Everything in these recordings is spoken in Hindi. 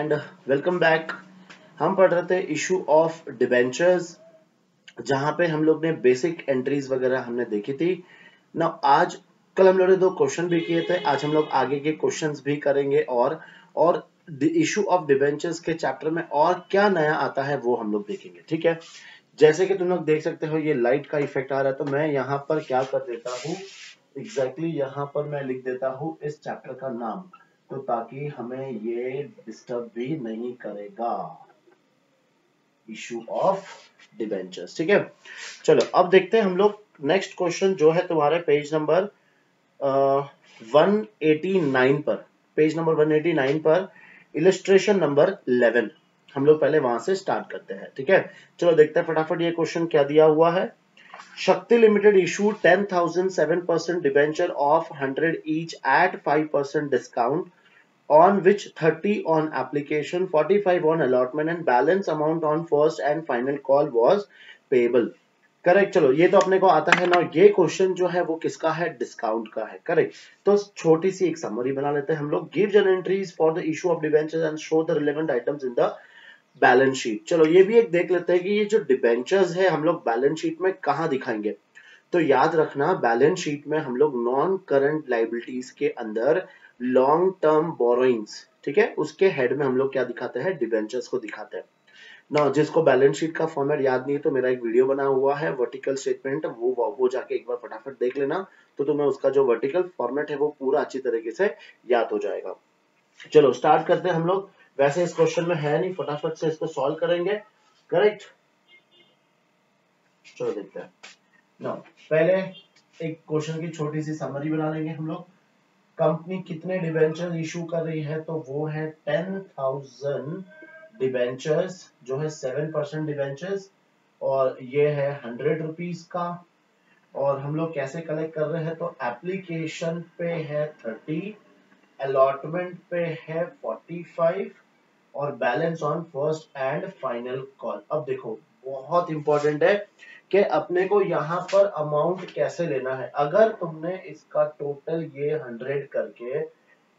And welcome back. हम पढ़ रहे थे इशू ऑफ डिबेंचर्स, जहां पे हम लोग ने बेसिक एंट्रीज वगैरह हमने देखी थी ना। आज कल हम लोगों ने 2 क्वेश्चन भी किए थे, आज हम लोग आगे के क्वेश्चंस भी करेंगे और इशू ऑफ डिबेंचर्स के चैप्टर में और क्या नया आता है वो हम लोग देखेंगे। ठीक है, जैसे कि तुम लोग देख सकते हो ये लाइट का इफेक्ट आ रहा है, तो मैं यहाँ पर क्या कर देता हूँ, एग्जैक्टली यहाँ पर मैं लिख देता हूँ इस चैप्टर का नाम, तो ताकि हमें ये डिस्टर्ब भी नहीं करेगा। इशू ऑफ डिबेंचर्स, ठीक है। चलो अब देखते हैं हम लोग नेक्स्ट क्वेश्चन जो है तुम्हारे पेज नंबर 189 पर, पेज नंबर 189 पर इलस्ट्रेशन नंबर 11। हम लोग पहले वहां से स्टार्ट करते हैं, ठीक है। चलो देखते हैं फटाफट ये क्वेश्चन क्या दिया हुआ है। Shakti Limited issued 10,000 7% debenture of 100 each at 5% discount, on which 30 on application, 45 on allotment and balance amount on first and final call was payable. Correct. चलो ये तो अपने को आता है ना। ये क्वेश्चन जो है वो किसका है, डिस्काउंट का है। करेक्ट। तो छोटी सी एक समरी बना लेते हैं हम लोग। Give general entries for the issue of debentures and show the relevant items in the balance sheet. चलो ये भी एक देख लेते हैं कि ये जो डिबेंचर्स है हम लोग बैलेंस शीट में कहां दिखाएंगे। तो याद रखना, बैलेंस शीट में हम लोग नॉन करंट लाइबिलिटीज के अंदर लॉन्ग टर्म बोरोइंग्स, ठीक है, उसके हेड में हम लोग क्या दिखाते हैं, डिबेंचर्स को दिखाते हैं ना। जिसको बैलेंस शीट का फॉर्मेट याद नहीं है तो मेरा एक वीडियो बना हुआ है वर्टिकल स्टेटमेंट, वो जाके एक बार फटाफट देख लेना, तो तुम्हें उसका जो वर्टिकल फॉर्मेट है वो पूरा अच्छी तरीके से याद हो जाएगा। चलो स्टार्ट करते हैं हम लोग। वैसे इस क्वेश्चन में है नहीं, फटाफट से इसको सॉल्व करेंगे। करेक्ट, चलो देखते हैं ना। पहले एक क्वेश्चन की छोटी सी समरी बना लेंगे हम लोग। कंपनी कितने डिबेंचर इशू कर रही है, तो वो है 10,000 डिबेंचर्स, जो है 7% डिबेंचर्स, और ये है 100 रुपीज का। और हम लोग कैसे कलेक्ट कर रहे हैं, तो एप्लीकेशन पे है 30, अलॉटमेंट पे है 45 और balance on first and final call. अब देखो बहुत इंपॉर्टेंट है कि अपने को यहाँ पर अमाउंट कैसे लेना है। अगर तुमने इसका टोटल ये 100 करके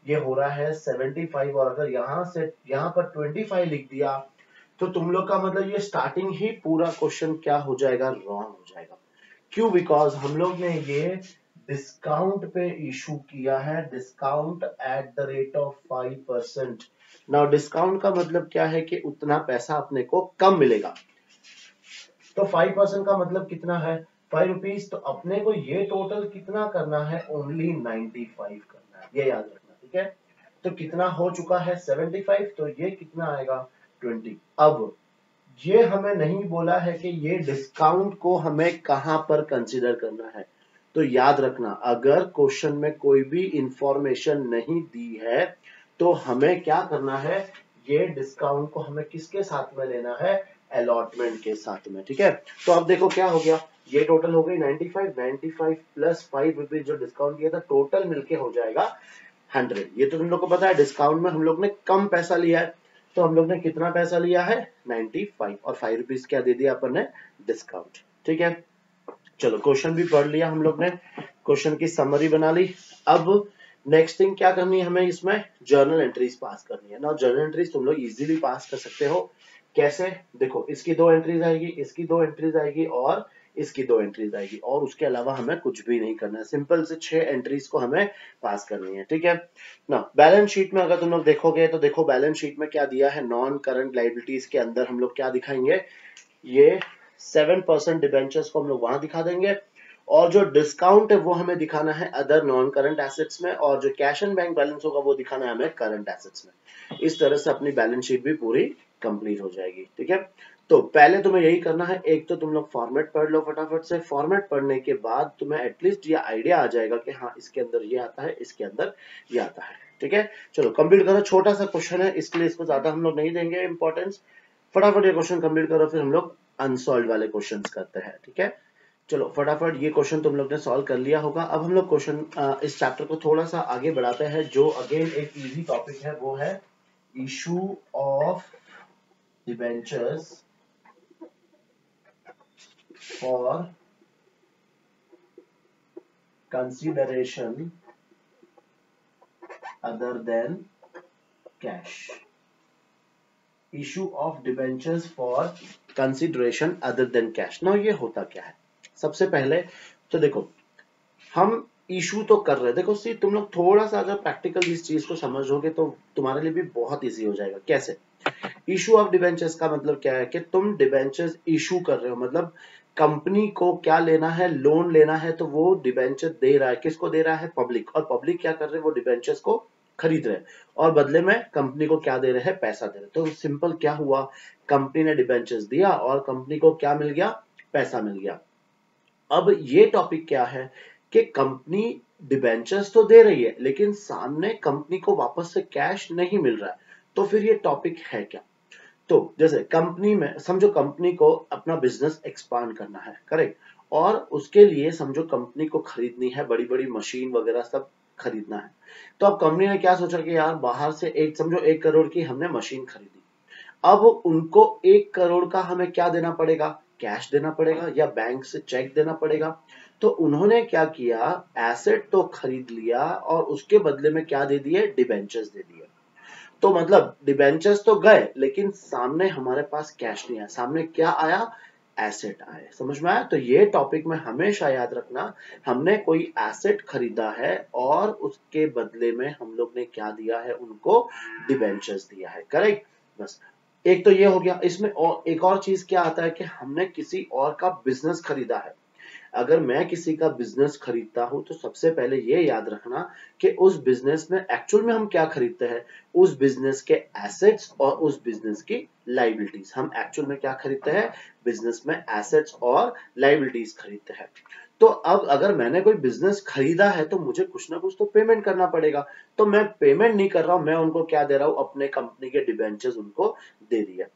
ये हो रहा है 75, और अगर यहाँ से यहाँ पर 25 लिख दिया, तो तुम लोग का मतलब ये स्टार्टिंग ही पूरा क्वेश्चन क्या हो जाएगा, रॉन्ग हो जाएगा। क्यों? बिकॉज हम लोग ने ये डिस्काउंट पे इशू किया है, discount at the rate of 5%। Now discount का मतलब क्या है कि उतना पैसा अपने को कम मिलेगा। तो 5% का मतलब कितना है, 5 रुपीज। तो अपने को ये टोटल कितना करना है, ओनली 95 करना है, ये याद रखना, ठीक है। तो कितना हो चुका है 75, तो ये कितना आएगा 20। अब ये हमें नहीं बोला है कि ये डिस्काउंट को हमें कहां पर कंसीडर करना है। तो याद रखना, अगर क्वेश्चन में कोई भी इंफॉर्मेशन नहीं दी है तो हमें क्या करना है, ये डिस्काउंट को हमें किसके साथ में लेना है, अलॉटमेंट के साथ में, ठीक है। तो अब देखो क्या हो गया, ये टोटल हो गई 95 प्लस 5 रुपीज जो डिस्काउंट किया था, टोटल मिलके हो जाएगा 100। ये तो तुम लोग को पता है डिस्काउंट में हम लोग ने कम पैसा लिया है, तो हम लोग ने कितना पैसा लिया है 95, और 5 रुपीज क्या दे दिया अपन ने, डिस्काउंट, ठीक है। चलो क्वेश्चन भी पढ़ लिया हम लोग ने, क्वेश्चन की समरी बना ली। अब नेक्स्ट थिंग क्या करनी है हमें, इसमें जर्नल एंट्रीज पास करनी है ना। जर्नल एंट्रीज तुम लोग इजीली पास कर सकते हो। कैसे, देखो इसकी 2 एंट्रीज आएगी, इसकी 2 एंट्रीज आएगी और इसकी 2 एंट्रीज आएगी, और उसके अलावा हमें कुछ भी नहीं करना है। सिंपल से 6 एंट्रीज को हमें पास करनी है, ठीक है ना। बैलेंस शीट में अगर तुम लोग देखोगे तो देखो बैलेंस शीट में क्या दिया है, नॉन करंट लायबिलिटीज के अंदर हम लोग क्या दिखाएंगे, ये 7% डिबेंचर्स को हम लोग वहां दिखा देंगे, और जो डिस्काउंट है वो हमें दिखाना है अदर नॉन करंट एसेट्स में, और जो कैश एंड बैंक बैलेंस होगा वो दिखाना है हमें करंट एसेट्स में। इस तरह से अपनी बैलेंस शीट भी पूरी कंप्लीट हो जाएगी, ठीक है। तो पहले तुम्हें यही करना है, एक तो तुम लोग फॉर्मेट पढ़ लो फटाफट से। फॉर्मेट पढ़ने के बाद तुम्हें एटलीस्ट ये आइडिया आ जाएगा कि हाँ इसके अंदर ये आता है, इसके अंदर ये आता है, ठीक है। चलो कंप्लीट करो, छोटा सा क्वेश्चन है इसलिए इसको ज्यादा हम लोग नहीं देंगे इंपॉर्टेंस। फटाफट ये क्वेश्चन कंप्लीट करो, फिर हम लोग अनसॉल्व वाले क्वेश्चंस करते हैं, ठीक है। चलो फटाफट ये क्वेश्चन तुम लोग ने सॉल्व कर लिया होगा। अब हम लोग क्वेश्चन इस चैप्टर को थोड़ा सा आगे बढ़ाते हैं, जो अगेन एक इजी टॉपिक है, वो है issue of debentures for consideration other than cash. Issue of debentures for consideration other than cash. Now ये होता क्या है, सबसे पहले तो देखो हम इशू तो कर रहे हैं, देखो सी तुम लोग थोड़ा सा अगर प्रैक्टिकल इस चीज को समझोगे तो तुम्हारे लिए भी बहुत इजी हो जाएगा। कैसे? इशू ऑफ डिबेंचर्स का मतलब क्या है कि तुम डिबेंचर्स इशू कर रहे हो, मतलब कंपनी को क्या लेना है, लोन लेना है, तो वो डिबेंचर दे रहा है, किसको दे रहा है? पब्लिक। और पब्लिक क्या कर रहे हैं? वो डिबेंचर्स को खरीद रहे हैं और बदले में कंपनी को क्या दे रहे हैं? पैसा दे रहे हैं। तो सिंपल क्या हुआ, कंपनी ने डिबेंचर्स दिया और कंपनी को क्या मिल गया? पैसा मिल गया। अब ये टॉपिक क्या है कि कंपनी डिबेंचर्स तो दे रही है लेकिन सामने कंपनी को वापस से कैश नहीं मिल रहा है, तो फिर ये टॉपिक है क्या? तो जैसे कंपनी में समझो कंपनी को अपना बिजनेस एक्सपांड करना है, करेक्ट, और उसके लिए समझो कंपनी को खरीदनी है, बड़ी बड़ी मशीन वगैरह सब खरीदना है। तो अब कंपनी ने क्या सोचा कि यार बाहर से एक समझो 1 करोड़ की हमने मशीन खरीदी, अब उनको 1 करोड़ का हमें क्या देना पड़ेगा? कैश देना पड़ेगा या बैंक से चेक देना पड़ेगा। तो उन्होंने क्या किया, एसेट तो खरीद लिया और उसके बदले में क्या दे दिए? डिबेंचर्स दे दिए। तो मतलब डिबेंचर्स तो गए लेकिन सामने हमारे पास कैश नहीं आया, सामने क्या आया? एसेट आए। समझ में आया? तो ये टॉपिक में हमेशा याद रखना, हमने कोई एसेट खरीदा है और उसके बदले में हम लोग ने क्या दिया है? उनको डिबेंचर्स दिया है, करेक्ट। बस एक तो ये हो गया। इसमें और एक और चीज क्या आता है कि हमने किसी और का बिजनेस खरीदा है। अगर मैं किसी का बिजनेस खरीदता हूं तो सबसे पहले ये याद रखना कि उस बिजनेस में एक्चुअल में हम क्या खरीदते हैं? उस बिजनेस के एसेट्स और उस बिजनेस की लाइबिलिटीज। हम एक्चुअल में क्या खरीदते हैं? बिजनेस में एसेट्स और लाइबिलिटीज खरीदते हैं। तो अब अगर मैंने कोई बिजनेस खरीदा है तो मुझे कुछ ना कुछ तो पेमेंट करना पड़ेगा। तो मैं पेमेंट नहीं कर रहा हूं, मैं उनको क्या दे रहा हूं? अपने कंपनी के डिबेंचर्स उनको दे दिया।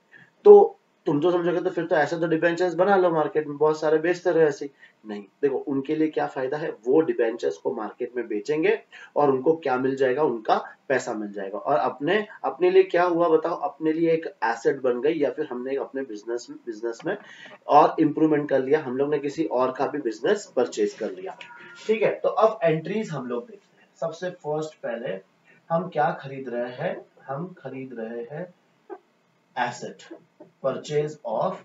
तो तुम तो समझोगे तो फिर तो ऐसे तो डिबेंचर्स बना लो, मार्केट में बहुत सारे बेचते रहे ऐसे। नहीं, देखो उनके लिए क्या फायदा है? वो डिबेंचर्स को मार्केट में बेचेंगे और उनको क्या मिल जाएगा? उनका पैसा मिल जाएगा। और अपने अपने लिए क्या हुआ बताओ? अपने लिए एक एसेट बन गई, या फिर हमने अपने बिजनेस में और इंप्रूवमेंट कर लिया, हम लोग ने किसी और का भी बिजनेस परचेज कर लिया। ठीक है, तो अब एंट्रीज हम लोग देखते हैं। सबसे फर्स्ट पहले हम क्या खरीद रहे हैं? हम खरीद रहे हैं एसेट, परचेज ऑफ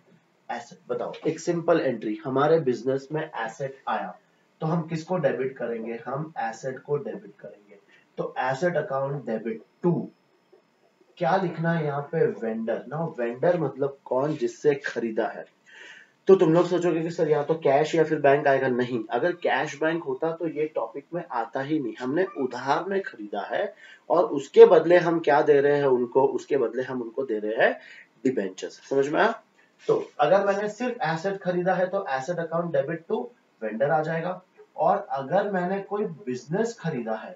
एसेट। बताओ, एक सिंपल एंट्री, हमारे बिजनेस में एसेट आया तो हम किसको डेबिट करेंगे? हम एसेट को डेबिट करेंगे। तो एसेट अकाउंट डेबिट टू, क्या लिखना है यहाँ पे? वेंडर। ना वेंडर मतलब कौन? जिससे खरीदा है। तो तुम लोग सोचोगे कि सर या तो कैश या फिर बैंक आएगा। नहीं, अगर कैश बैंक होता तो ये टॉपिक में आता ही नहीं। हमने उधार में खरीदा है और उसके बदले हम क्या दे रहे हैं उनको? उसके बदले हम उनको दे रहे हैं डिबेंचर्स। समझ में आया? तो अगर मैंने सिर्फ एसेट खरीदा है तो asset account debit to vendor आ जाएगा। और अगर मैंने कोई बिजनेस खरीदा है,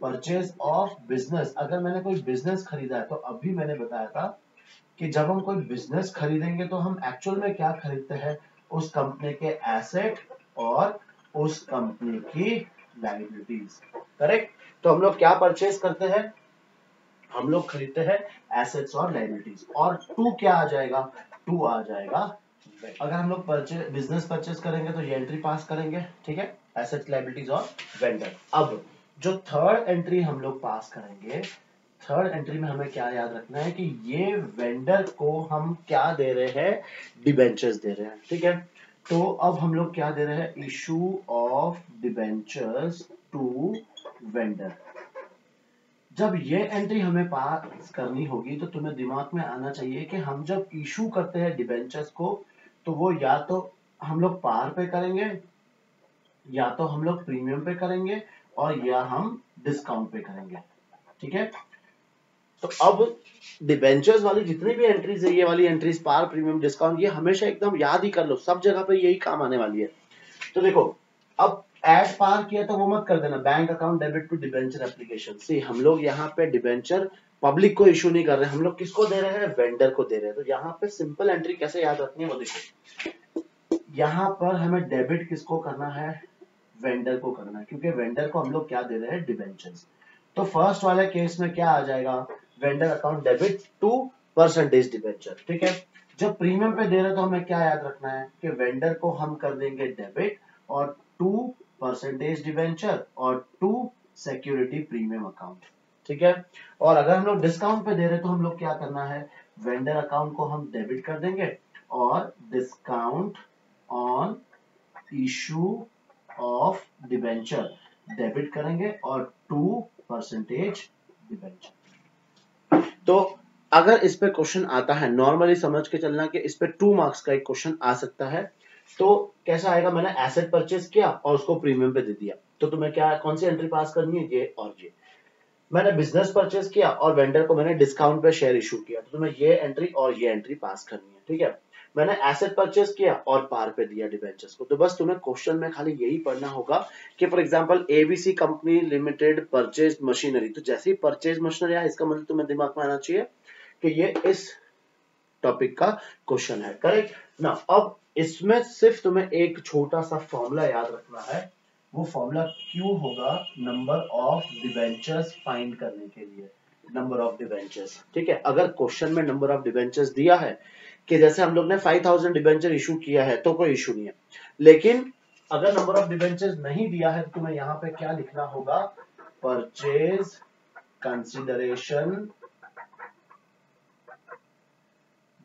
परचेज ऑफ बिजनेस, अगर मैंने कोई बिजनेस खरीदा है तो अभी मैंने बताया था कि जब हम कोई बिजनेस खरीदेंगे तो हम एक्चुअल में क्या खरीदते हैं? उस कंपनी के एसेट और उस कंपनी की लायबिलिटीज, करेक्ट। तो हम लोग क्या परचेज करते हैं? हम लोग खरीदते हैं एसेट्स और लायबिलिटीज। और टू क्या आ जाएगा? टू आ जाएगा। अगर हम लोग बिजनेस परचेज करेंगे तो ये एंट्री पास करेंगे, ठीक है, एसेट्स, लायबिलिटीज और वेंडर। अब जो थर्ड एंट्री हम लोग पास करेंगे, थर्ड एंट्री में हमें क्या याद रखना है कि ये वेंडर को हम क्या दे रहे हैं? डिबेंचर्स दे रहे हैं, ठीक है। तो अब हम लोग क्या दे रहे हैं? Issue of debentures to vendor. जब ये एंट्री हमें पास करनी होगी तो तुम्हें दिमाग में आना चाहिए कि हम जब इशू करते हैं डिबेंचर्स को तो वो या तो हम लोग पार पे करेंगे, या तो हम लोग प्रीमियम पे करेंगे, और या हम डिस्काउंट पे करेंगे, ठीक है। तो अब डिबेंचर्स वाली जितनी भी एंट्रीज है, ये वाली एंट्रीज, पार, प्रीमियम, डिस्काउंट, ये हमेशा एकदम याद ही कर लो, सब जगह पे यही काम आने वाली है। तो देखो, अब एड पार किया तो वो मत कर देना, bank account debit to debenture application. See हम लोग यहाँ पे डिबेंचर पब्लिक को इशू नहीं कर रहे, हम लोग किसको दे रहे हैं? वेंडर को दे रहे हैं। तो यहाँ पे सिंपल एंट्री कैसे याद रखनी है वो देखो, यहाँ पर हमें डेबिट किसको करना है? वेंडर को करना है, क्योंकि वेंडर को हम लोग क्या दे रहे हैं? डिबेंचर्स। तो फर्स्ट वाले केस में क्या आ जाएगा? Vendor account debit to percentage debenture, ठीक है। जब प्रीमियम पे दे रहे तो हमें क्या याद रखना है कि वेंडर को हम कर देंगे डेबिट और टू परसेंटेज डिबेंचर और टू सिक्योरिटी प्रीमियम अकाउंट, ठीक है। और अगर हम लोग डिस्काउंट पे दे रहे तो हम लोग क्या करना है? वेंडर अकाउंट को हम डेबिट कर देंगे और discount on issue of debenture debit करेंगे और 2% डिबेंचर। तो अगर इस पे क्वेश्चन आता है, नॉर्मली समझ के चलना कि इस पे 2 मार्क्स का एक क्वेश्चन आ सकता है। तो कैसा आएगा, मैंने एसेट परचेज किया और उसको प्रीमियम पे दे दिया, तो तुम्हें क्या कौन सी एंट्री पास करनी है, ये और ये। मैंने बिजनेस परचेज किया और वेंडर को मैंने डिस्काउंट पे शेयर इशू किया, तो तुम्हें ये एंट्री और ये एंट्री पास करनी है, ठीक है। मैंने एसेट परचेज किया और पार पे दिया डिबेंचर्स को, तो बस तुम्हें क्वेश्चन में खाली यही पढ़ना होगा कि for example ABC company limited purchase machinery, तो जैसे ही परचेज मशीनरी आया इसका मतलब तुम्हें दिमाग में आना चाहिए कि ये इस टॉपिक का क्वेश्चन है, करेक्ट ना। अब इसमें सिर्फ तुम्हें एक छोटा सा फॉर्मूला याद रखना है, वो फॉर्मूला क्यों होगा, नंबर ऑफ डिबेंचर्स फाइंड करने के लिए, नंबर ऑफ डिबेंचर्स, ठीक है। अगर क्वेश्चन में नंबर ऑफ डिबेंचर्स दिया है कि जैसे हम लोग ने 5000 डिबेंचर इशू किया है तो कोई इशू नहीं है, लेकिन अगर नंबर ऑफ डिबेंचर्स नहीं दिया है तो तुम्हें यहाँ पे क्या लिखना होगा, purchase consideration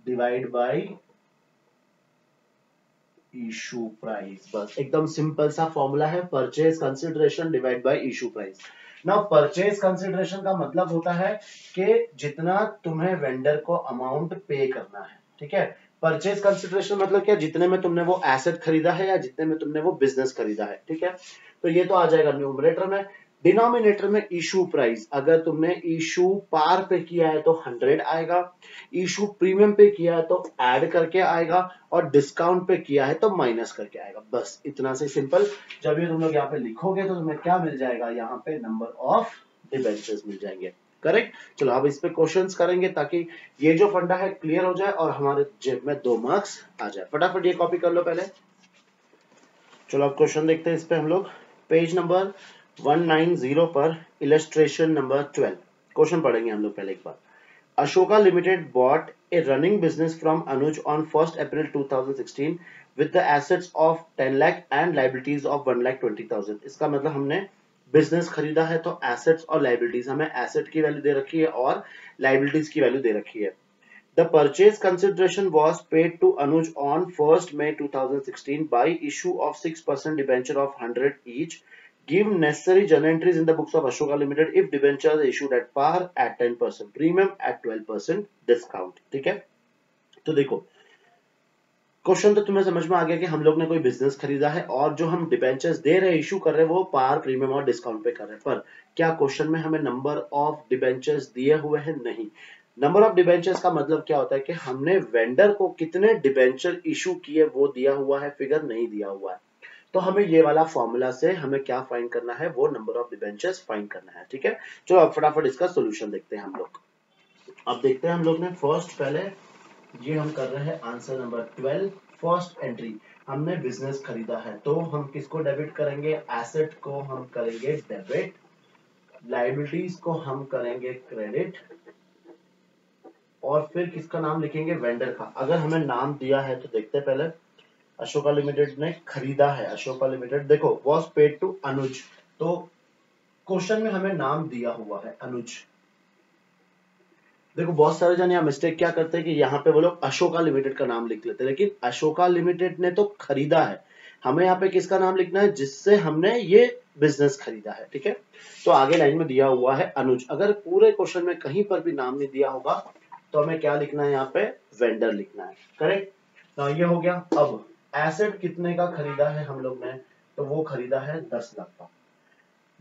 divide by issue price, बस एकदम सिंपल सा फॉर्मूला है, purchase consideration divide by issue price. Now purchase consideration का मतलब होता है कि जितना तुम्हें वेंडर को अमाउंट पे करना है, ठीक है। परचेज कंसिडरेशन मतलब क्या, जितने में तुमने वो एसेट खरीदा है या जितने में तुमने वो बिजनेस खरीदा है, ठीक है। तो ये तो आ जाएगा न्यूमरेटर में। डिनोमिनेटर में इशू प्राइस, अगर तुमने इशू पार पे किया है तो 100 आएगा, इशू प्रीमियम पे किया है तो ऐड करके आएगा, और डिस्काउंट पे किया है तो माइनस करके आएगा, बस इतना से सिंपल। जब ये तुम लोग यहाँ पे लिखोगे तो तुम्हें क्या मिल जाएगा, यहाँ पे नंबर ऑफ डिबेंचर्स मिल जाएंगे, करेक्ट। चलो अब इस पे क्वेश्चंस करेंगे ताकि ये जो फंडा है क्लियर हो जाए और हमारे जेब में 2 मार्क्स आ जाए। फटाफट ये कॉपी कर लो पहले। चलो अब क्वेश्चन देखते हैं इस पे हम लोग, पेज नंबर 190 पर इलस्ट्रेशन नंबर 12 क्वेश्चन पढ़ेंगे हम लोग पहले एक बार। Ashoka Limited bought a running business from Anuj on 1st April 2016 with the assets of 10 lakh and liabilities of 1,20,000। इसका मतलब हमने बिजनेस खरीदा है तो एसेट्स और लाइबिलिटीज, हमें एसेट की वैल्यू दे रखी है और लाइबिलिटीज की वैल्यू दे रखी है। The purchase consideration was paid to Anuj on 1st May 2016 by issue of 6% debenture of 100 each. Give necessary journal entries in the books of Ashoka Limited if debentures issued at par at 10% premium at 12% discount। ठीक है, तो देखो क्वेश्चन तो तुम्हें समझ में आ गया कि हम लोग ने कोई बिजनेस खरीदा है और जो हम डिबेंचर्स दे रहे हैं, इशू कर रहे हैं, वो पार प्रीमियम और डिस्काउंट पे कर रहे हैं। पर क्या क्वेश्चन में हमें नंबर ऑफ डिबेंचर्स दिए हुए हैं? नहीं। नंबर ऑफ डिबेंचर्स का मतलब क्या होता है कि हमने वेंडर को कितने डिबेंचर इशू किए वो दिया हुआ है, फिगर नहीं दिया हुआ है। तो हमें ये वाला फॉर्मूला से हमें क्या फाइंड करना है, वो नंबर ऑफ डिबेंचर्स फाइंड करना है, ठीक है। चलो अब फटाफट इसका सोल्यूशन देखते हैं हम लोग। अब देखते हैं हम लोग ने फर्स्ट पहले ये हम कर रहे हैं आंसर नंबर 12। फर्स्ट एंट्री, हमने बिजनेस खरीदा है तो हम किसको डेबिट करेंगे, एसेट को हम करेंगे डेबिट, लाइबिलिटीज को हम करेंगे क्रेडिट, और फिर किसका नाम लिखेंगे, वेंडर का। अगर हमें नाम दिया है तो देखते हैं पहले, अशोका लिमिटेड ने खरीदा है, अशोका लिमिटेड देखो वॉज पेड टू अनुज, तो क्वेश्चन में हमें नाम दिया हुआ है अनुज। देखो बहुत सारे जन यहाँ मिस्टेक क्या करते हैं कि यहाँ पे वो लोग अशोका लिमिटेड का नाम लिख लेते हैं, लेकिन अशोका लिमिटेड ने तो खरीदा है, हमें यहाँ पे किसका नाम लिखना है, जिससे हमने ये बिजनेस खरीदा है, ठीक है। तो आगे लाइन में दिया हुआ है अनुज। अगर पूरे क्वेश्चन में कहीं पर भी नाम नहीं दिया होगा तो हमें क्या लिखना है, यहाँ पे वेंडर लिखना है, करेक्ट। तो ये हो गया। अब एसेट कितने का खरीदा है हम लोग ने, तो वो खरीदा है 10 लाख का।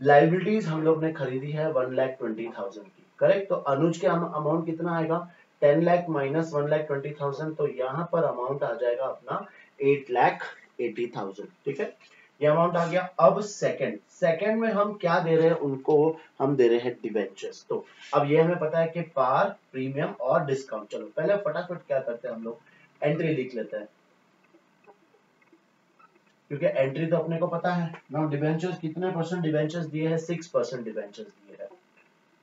लाइबिलिटीज हम लोग ने खरीदी है 1,20,000 की, करेक्ट। तो अनुज के अमाउंट कितना आएगा, 10 लाख माइनस 1,20,000, तो यहाँ पर अमाउंट आ जाएगा अपना 8,80,000, ठीक है। ये अमाउंट आ गया। अब सेकंड में हम क्या दे रहे हैं उनको, हम दे रहे हैं डिबेंचर्स। तो अब ये हमें पता है कि पार, प्रीमियम और डिस्काउंट। चलो पहले फटाफट क्या करते हैं हम लोग, एंट्री लिख लेते हैं, क्योंकि एंट्री तो अपने को पता है ना। डिबेंचर्स कितने परसेंट डिबेंचर्स दिए हैं, 6% डिबेंचर्स दिए हैं।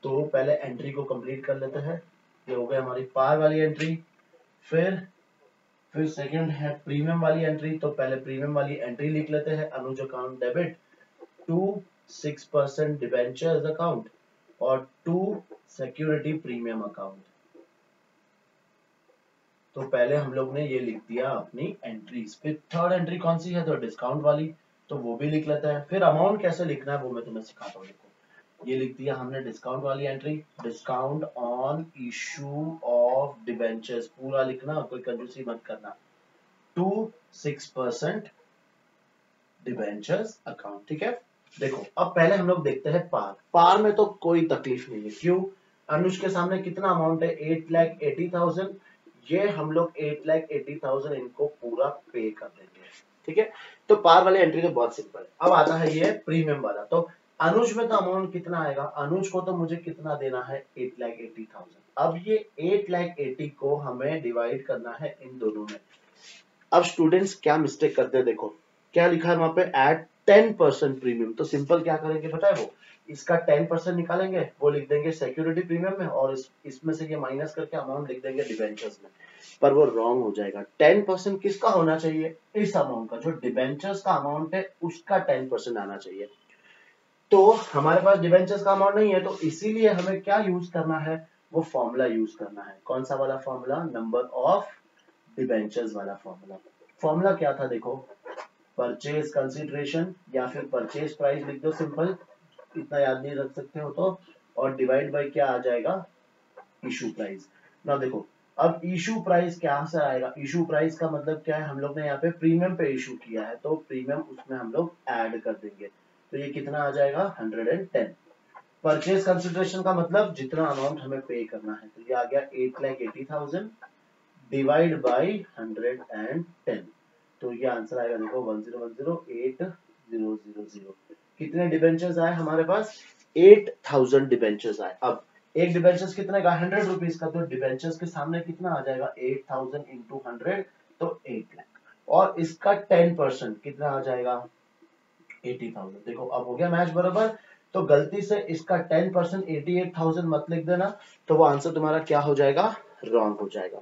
तो पहले एंट्री को कंप्लीट कर लेते हैं। ये हो गई हमारी पार वाली एंट्री। फिर सेकंड है प्रीमियम वाली एंट्री, तो पहले प्रीमियम वाली एंट्री लिख लेते हैं, Anuj account debit to 6% debentures account और टू सिक्योरिटी प्रीमियम अकाउंट। तो पहले हम लोग ने ये लिख दिया अपनी एंट्रीज, फिर थर्ड एंट्री कौन सी है तो डिस्काउंट वाली, तो वो भी लिख लेते हैं। फिर अमाउंट कैसे लिखना है वो मैं तुम्हें सिखाता हूँ। देखो ये लिख दिया हमने डिस्काउंट वाली entry, discount on issue of debentures, पूरा लिखना, कोई कंजूसी मत करना, टू 6% डिबेंचर्स अकाउंट। ठीक है, देखो अब पहले हम लोग देखते हैं पार। पार में तो कोई तकलीफ नहीं है, क्यों? अनुज के सामने कितना अमाउंट है? 8,80,000। ये हम लोग 8,80,000 इनको पूरा पे कर देंगे। ठीक है, तो पार वाले एंट्री तो बहुत सिंपल है। अब आता है ये प्रीमियम वाला, तो अनुज में तो अमाउंट कितना आएगा? अनुज को तो मुझे कितना देना है? 8,80,000। अब ये 8,80,000 को हमें डिवाइड करना है इन दोनों में। अब स्टूडेंट्स क्या मिस्टेक करते हैं, देखो क्या लिखा है वहां पे, एट 10% प्रीमियम। तो सिंपल क्या करेंगे पता है, वो इसका 10% निकालेंगे, वो लिख देंगे सिक्योरिटी प्रीमियम में, और इसमें से ये माइनस करके अमाउंट लिख देंगे डिबेंचर्स में। पर वो रॉन्ग हो जाएगा। 10% किसका होना चाहिए? इस अमाउंट का, जो डिबेंचर्स का अमाउंट है उसका 10% आना चाहिए। तो हमारे पास डिबेंचर्स का अमाउंट नहीं है, तो इसीलिए हमें क्या यूज करना है? वो फॉर्मूला यूज करना है। कौन सा वाला फॉर्मूला? नंबर ऑफ डिबेंचर्स वाला फॉर्मूला। फॉर्मूला क्या था देखो, परचेज कंसीडरेशन या फिर परचेज प्राइस लिख दो, सिंपल, इतना याद नहीं रख सकते हो तो, और डिवाइड बाय क्या आ जाएगा? Issue price. ना देखो अब इशू प्राइस क्या से आएगा? इशू प्राइस का मतलब क्या है? हम लोग ने यहाँ पे प्रीमियम पे इशू किया है, तो प्रीमियम उसमें हम लोग ऐड कर देंगे, तो ये कितना आ जाएगा? 110। परचेज कंसीडरेशन का मतलब जितना अमाउंट हमें पे करना है, तो ये आ गया 8,80,000 डिवाइड बाई 110। तो ये आंसर आएगा देखो 10108000। कितने डिबेंचर्स आए हमारे पास? 8,000 डिबेंचर्स आए। अब एक डिबेंचर्स कितने का? 100 रुपीज का, तो डिबेंचर्स के सामने कितना आ जाएगा? 8,000 इंटू 100, तो 8 लाख। और इसका 10% कितना आ जाएगा? 80,000। देखो अब हो गया मैच बराबर। तो गलती से इसका 10% 88,000 मत लिख देना, तो वो आंसर तुम्हारा क्या हो जाएगा? रॉन्ग हो जाएगा।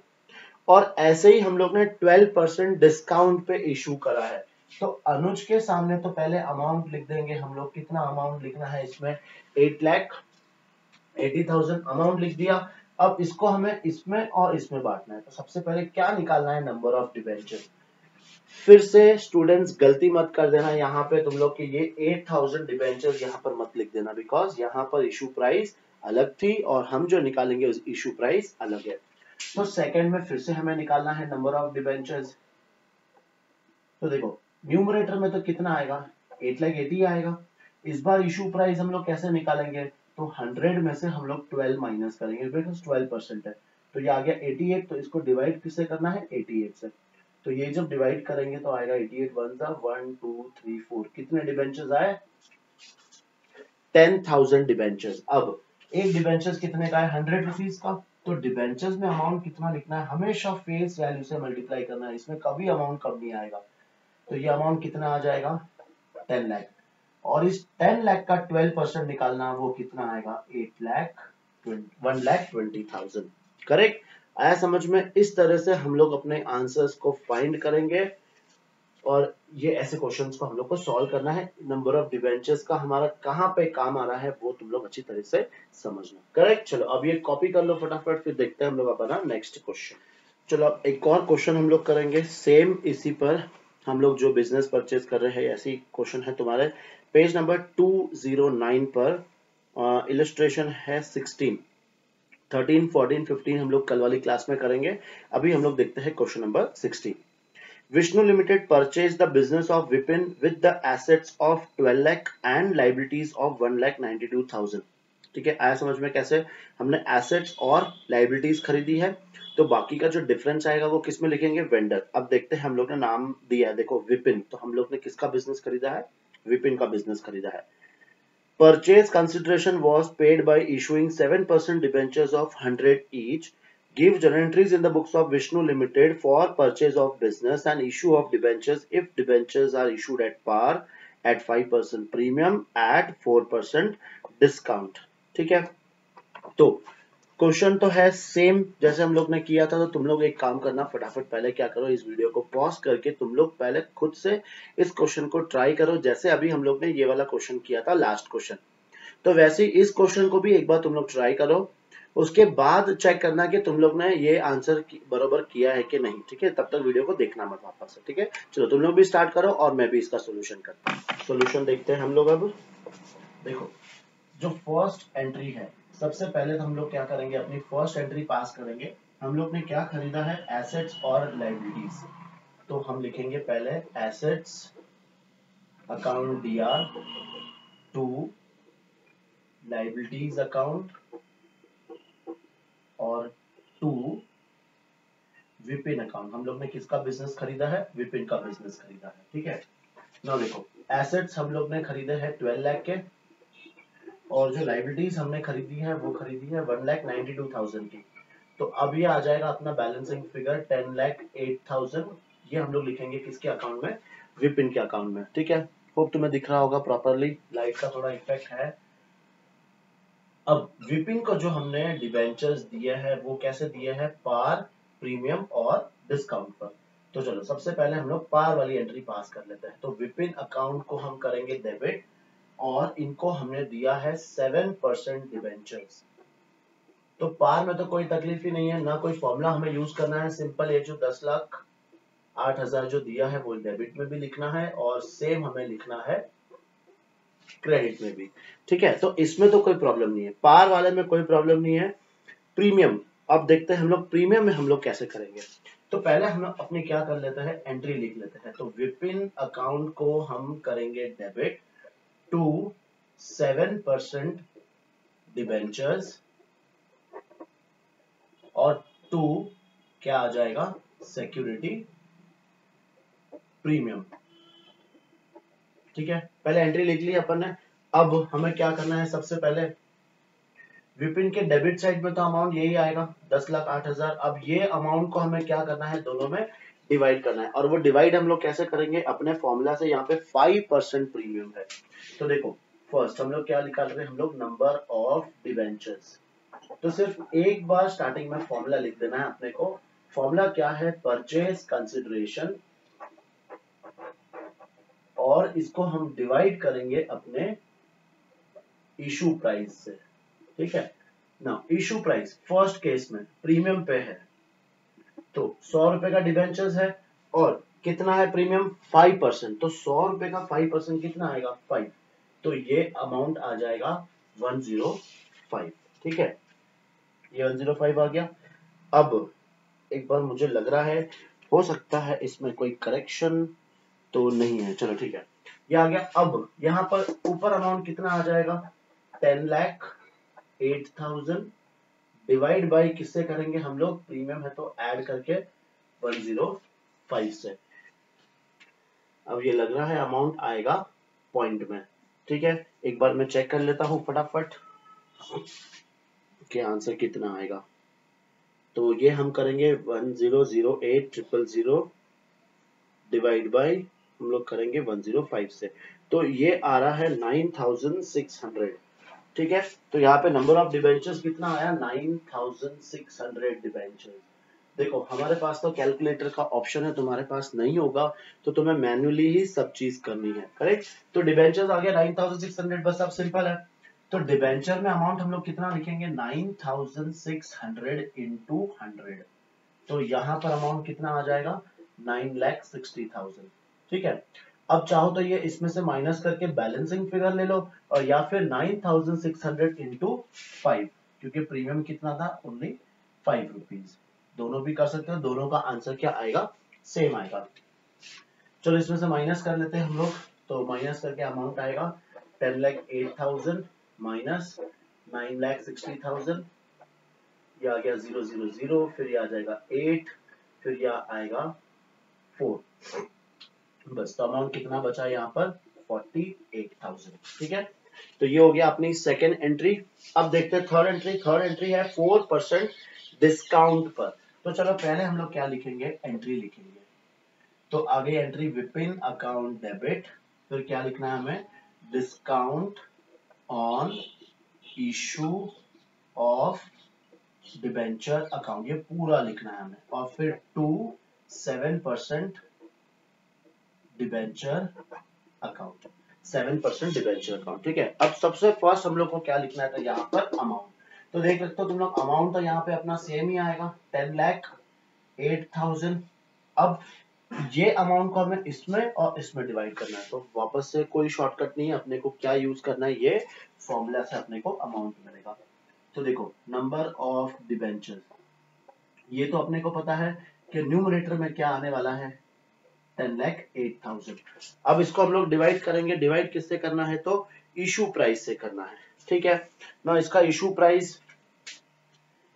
और ऐसे ही हम लोग ने 12% डिस्काउंट पे इशू करा है, तो अनुज के सामने तो पहले अमाउंट लिख देंगे हम लोग। कितना अमाउंट लिखना है इसमें? 8,80,000 अमाउंट लिख दिया। अब इसको हमें इसमें और इसमें बांटना है, तो सबसे पहले क्या निकालना है? Number of debenture. फिर से स्टूडेंट्स गलती मत कर देना यहाँ पे तुम लोग कि ये 8,000 डिबेंचर्स यहाँ पर मत लिख देना, बिकॉज यहाँ पर इशू प्राइस अलग थी और हम जो निकालेंगे उस इशू प्राइस अलग है। तो सेकंड में फिर से हमें निकालना है नंबर ऑफ डिबेंचर्स। तो देखो न्यूमरेटर में तो कितना आएगा? 8,80,000 आएगा। इस बार इशू प्राइस हम लोग कैसे निकालेंगे? तो 100 में से हम लोग 12 माइनस करेंगे, बिकॉज 12% है, तो ये आ गया 88। तो इसको डिवाइड किससे करना है? 88 से। तो ये जब डिवाइड करेंगे तो आएगा 88 1 1 2 3 4। कितने डिबेंचर्स आए? 10,000 डिबेंचर्स। अब एक डिबेंचर्स कितने का है? 100 रुपीज का। तो डिबेंचर्स में अमाउंट कितना लिखना है? हमेशा फेस वैल्यू से मल्टीप्लाई करना है, इसमें कभी अमाउंट कम नहीं आएगा। तो ये अमाउंट कितना आ जाएगा? 10 लाख। और इस 10 लाख का 12% निकालना, वो कितना आएगा? 1,20,000। करेक्ट आया समझ में? इस तरह से हम लोग अपने आंसर्स को फाइंड करेंगे, और ये ऐसे क्वेश्चंस को हम लोग को सॉल्व करना है। नंबर ऑफ डिबेंचर्स का हमारा कहाँ पे काम आ रहा है वो तुम लोग अच्छी तरह से समझना। करेक्ट, चलो अब ये कॉपी कर लो फटाफट, फिर देखते हैं हम लोग अपना नेक्स्ट क्वेश्चन। चलो अब एक और क्वेश्चन हम लोग करेंगे सेम इसी पर। हम लोग जो बिजनेस परचेज कर रहे हैं ऐसी क्वेश्चन है तुम्हारे पेज नंबर 209 पर। इलस्ट्रेशन है 16, 13, 14, 15 हम लोग कल वाली क्लास में करेंगे। अभी हम लोग देखते हैं question number 16। Vishnu Limited purchased the business of Vipin with the assets of 12 lakh and liabilities of 1,92,000। ठीक है, आया समझ में कैसे? हमने एसेट्स और लाइबिलिटीज खरीदी है, तो बाकी का जो डिफरेंस आएगा वो किस में लिखेंगे? वेंडर। अब देखते हैं, हम लोग ने नाम दिया है देखो विपिन, तो हम लोग ने किसका बिजनेस खरीदा है? विपिन का बिजनेस खरीदा है। Purchase consideration was paid by issuing 7% debentures of 100 each. Give journal entries in the books of Vishnu Limited for purchase of business and issue of debentures if debentures are issued at par at 5% premium at 4% discount। ठीक है, तो क्वेश्चन तो है सेम जैसे हम लोग ने किया था। तो तुम लोग एक काम करना, फटाफट पहले क्या करो, इस वीडियो को पॉज करके तुम लोग पहले खुद से इस क्वेश्चन को ट्राई करो, जैसे अभी हम लोग ने ये वाला क्वेश्चन किया था लास्ट क्वेश्चन। तो वैसे इस क्वेश्चन को भी एक बार तुम लोग ट्राई करो, उसके बाद चेक करना कि तुम लोग ने ये आंसर बरोबर किया है कि नहीं, ठीक है। तब तक वीडियो को देखना मत वापस से, ठीक है। चलो तुम लोग भी स्टार्ट करो और मैं भी इसका सोल्यूशन करता हूँ। सोल्यूशन देखते हैं हम लोग। अब देखो, जो फर्स्ट एंट्री है, सबसे पहले तो हम लोग क्या करेंगे, अपनी फर्स्ट एंट्री पास करेंगे। हम लोग ने क्या खरीदा है, एसेट्स और लायबिलिटीज। तो हम लिखेंगे पहले assets account DR to liabilities account और टू विपिन अकाउंट। हम लोग ने किसका बिजनेस खरीदा है, विपिन का बिजनेस खरीदा है, ठीक है। नाउ देखो, एसेट्स हम लोग ने खरीदे हैं 12 लाख के, और जो लायबिलिटीज हमने खरीदी है वो खरीदी है 1,92,000 की। तो अब ये आ जाएगा अपना बैलेंसिंग फिगर 10,08,000। ये हम लोग लिखेंगे किसके अकाउंट में, विपिन के अकाउंट में, ठीक है। होप तुम्हें दिख रहा होगा प्रॉपरली, लाइट का थोड़ा इफेक्ट है। अब विपिन को जो हमने डिबेंचर्स दिए हैं वो कैसे दिए हैं, पार, प्रीमियम और डिस्काउंट पर। तो चलो सबसे पहले हम लोग पार वाली एंट्री पास कर लेते हैं। तो विपिन अकाउंट को हम करेंगे डेबिट, और इनको हमने दिया है 7% डिबेंचर्स। तो पार में तो कोई तकलीफ ही नहीं है, ना कोई फॉर्मूला हमें यूज करना है। सिंपल, ये जो 10,08,000 जो दिया है वो डेबिट में भी लिखना है, और सेम हमें लिखना है क्रेडिट में भी, ठीक है। तो इसमें तो कोई प्रॉब्लम नहीं है, पार वाले में कोई प्रॉब्लम नहीं है। प्रीमियम, अब देखते हैं हम लोग प्रीमियम में हम लोग कैसे करेंगे। तो पहले हम लोग अपने क्या कर लेते हैं, एंट्री लिख लेते हैं। तो विपिन अकाउंट को हम करेंगे डेबिट टू 7% डिबेंचर्स, और टू क्या आ जाएगा, सिक्योरिटी प्रीमियम, ठीक है। पहले एंट्री लिख ली अपन ने। अब हमें क्या करना है, सबसे पहले विपिन के डेबिट साइड में तो अमाउंट यही आएगा 10,08,000। अब ये अमाउंट को हमें क्या करना है, दोनों में डिवाइड करना है, और वो डिवाइड हम लोग कैसे करेंगे, अपने फॉर्मूला से। यहाँ पे 5% प्रीमियम है। तो देखो, फर्स्ट हम लोग क्या निकाल रहे हैं, हम लोग नंबर ऑफ डिबेंचर्स। तो सिर्फ एक बार स्टार्टिंग में फॉर्मूला लिख देना है अपने को। फॉर्मूला क्या है, परचेज कंसिडरेशन, और इसको हम डिवाइड करेंगे अपने इशू प्राइस से, ठीक है ना। इशू प्राइस फर्स्ट केस में प्रीमियम पे है, तो 100 रुपए का डिबेंचर्स है, और कितना है प्रीमियम, 5%। तो 100 रुपए का 5% कितना आएगा, 5। तो ये अमाउंट आ जाएगा 105, ठीक है। ये 105 आ गया। अब एक बार मुझे लग रहा है, हो सकता है इसमें कोई करेक्शन तो नहीं है, चलो ठीक है, ये आ गया। अब यहाँ पर ऊपर अमाउंट कितना आ जाएगा, 10,08,000 डिवाइड बाई किससे करेंगे हम लोग, प्रीमियम है तो ऐड करके 105 से। अब ये लग रहा है अमाउंट आएगा पॉइंट में, ठीक है। एक बार मैं चेक कर लेता हूँ फटाफट कि आंसर कितना आएगा। तो ये हम करेंगे 1008,000 डिवाइड बाई हम लोग करेंगे 105 से। तो ये आ रहा है 9,600, ठीक है। तो यहाँ पे नंबर ऑफ डिबेंचर्स कितना आया, 9,600 डिबेंचर्स। देखो हमारे पास तो कैलकुलेटर का ऑप्शन है, तुम्हारे पास नहीं होगा, तो तुम्हें मैन्युअली ही सब चीज करनी है, करेक्ट। तो डिबेंचर्स आ गया 9,600, बस अब सिंपल है। तो डिबेंचर में अमाउंट हम लोग कितना लिखेंगे, 9,600 इंटू 100। तो यहाँ पर अमाउंट कितना आ जाएगा, 9,60,000, ठीक है। अब चाहो तो ये इसमें से माइनस करके बैलेंसिंग फिगर ले लो, और या फिर 9,600 इंटू 5, क्योंकि प्रीमियम कितना था, ओनली 5 रुपीज। दोनों भी कर सकते हो, दोनों का आंसर क्या आएगा, सेम आएगा। चलो इसमें से माइनस कर लेते हैं हम लोग। तो माइनस करके अमाउंट आएगा 10,08,000 माइनस 9,60,000। ये आ गया 000, फिर ये आ जाएगा 8, फिर ये आएगा 4। बस, तो अमाउंट कितना बचा यहाँ पर, 48,000, ठीक है। तो ये हो गया अपनी सेकेंड एंट्री। अब देखते हैं थर्ड एंट्री। थर्ड एंट्री है 4% डिस्काउंट पर। तो चलो पहले हम लोग क्या लिखेंगे, एंट्री लिखेंगे। तो आगे एंट्री विपिन अकाउंट डेबिट, फिर क्या लिखना है हमें, discount on issue of debenture account, ये पूरा लिखना है हमें, और फिर to 7% debenture account, 7% debenture account, ठीक है। अब सबसे फर्स्ट हम लोग को क्या लिखना था यहाँ पर, अमाउंट। तो देख सकते हो तुम लोग, अमाउंट तो यहाँ पे अपना सेम ही आएगा 10,08,000। अब ये अमाउंट को हमें इसमें और इसमें डिवाइड करना है, तो वापस से कोई शॉर्टकट नहीं है, अपने को क्या यूज करना है, ये फॉर्मूला से अपने को अमाउंट मिलेगा। तो देखो नंबर ऑफ डिबेंचर, ये तो अपने को पता है कि न्यूमरेटर में क्या आने वाला है 10,08,000। अब इसको हम लोग डिवाइड करेंगे, डिवाइड किससे करना है, तो इशू प्राइस से करना है, ठीक है ना। इसका इशू प्राइस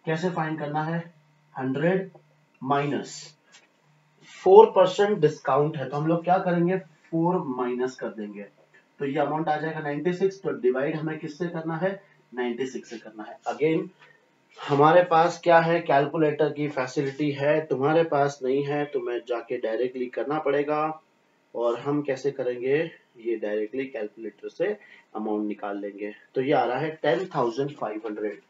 कैसे फाइंड करना है, 100 माइनस 4% डिस्काउंट है, तो हम लोग क्या करेंगे 4 माइनस कर देंगे, तो ये अमाउंट आ जाएगा 96। तो डिवाइड हमें किससे करना है, 96 से करना है। अगेन हमारे पास क्या है, कैलकुलेटर की फैसिलिटी है, तुम्हारे पास नहीं है, तुम्हें जाके डायरेक्टली करना पड़ेगा। और हम कैसे करेंगे, ये डायरेक्टली कैलकुलेटर से अमाउंट निकाल लेंगे। तो ये आ रहा है 10,500।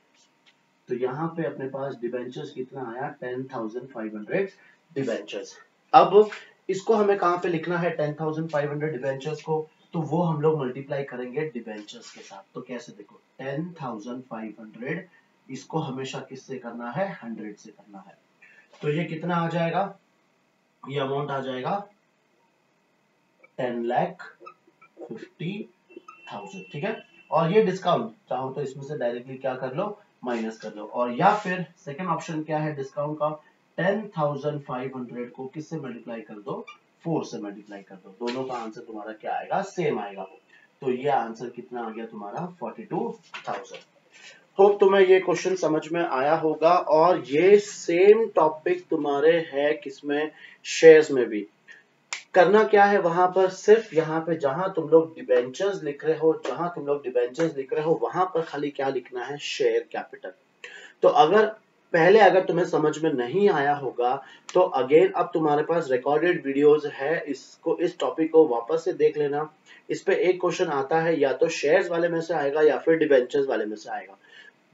तो यहाँ पे अपने पास डिबेंचर्स कितना आया, 10,500 डिबेंचर्स। अब इसको हमें कहाँ पे लिखना है 10,500 डिबेंचर्स को, तो वो हम लोग मल्टीप्लाई करेंगे डिबेंचर्स के साथ। तो कैसे, देखो 10,500 इसको हमेशा किससे करना है, 100 से करना है। तो ये कितना आ जाएगा, ये अमाउंट आ जाएगा 10,50,000, ठीक है। और ये डिस्काउंट चाहो तो इसमें से डायरेक्टली क्या कर लो, माइनस कर लो। और या फिर सेकंड ऑप्शन क्या है डिस्काउंट का, 10,500 को किससे मल्टीप्लाई कर दो, 4 से मल्टीप्लाई कर दो। दोनों का आंसर तुम्हारा क्या आएगा, सेम आएगा। तो ये आंसर कितना आ गया तुम्हारा 42,000। होप तुम्हें ये क्वेश्चन समझ में आया होगा। और ये सेम टॉपिक तुम्हारे है किसमें, शेयर्स में भी। करना क्या है वहां पर, सिर्फ यहाँ पे जहां तुम लोग डिबेंचर्स लिख रहे हो, वहां पर खाली क्या लिखना है, शेयर कैपिटल। तो अगर तुम्हें समझ में नहीं आया होगा तो अगेन अब तुम्हारे पास रिकॉर्डेड वीडियोस है, इस टॉपिक को वापस से देख लेना। इस पे एक क्वेश्चन आता है, या तो शेयर्स वाले में से आएगा या फिर डिबेंचर्स वाले में से आएगा।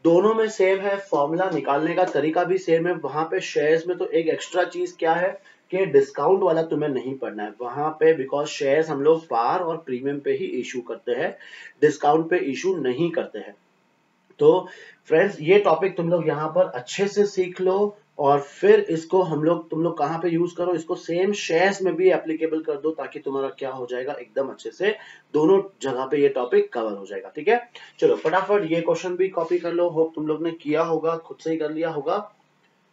दोनों में सेम है, फॉर्मूला निकालने का तरीका भी सेम है। वहां पे शेयर्स में तो एक एक्स्ट्रा चीज क्या है कि डिस्काउंट वाला तुम्हें नहीं पढ़ना है वहां पे, बिकॉज शेयर्स हम लोग पार और प्रीमियम पे ही इशू करते हैं, डिस्काउंट पे इशू नहीं करते हैं। तो फ्रेंड्स ये टॉपिक तुम लोग यहाँ पर अच्छे से सीख लो, और फिर इसको तुम लोग कहाँ पे यूज करो, इसको सेम शेयर्स में भी एप्लीकेबल कर दो, ताकि तुम्हारा क्या हो जाएगा, एकदम अच्छे से दोनों जगह पे ये टॉपिक कवर हो जाएगा, ठीक है। चलो फटाफट ये क्वेश्चन भी कॉपी कर लो, होप तुम लोग ने किया होगा, खुद से ही कर लिया होगा,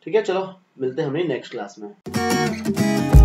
ठीक है। चलो मिलते हैं हमें नेक्स्ट क्लास में।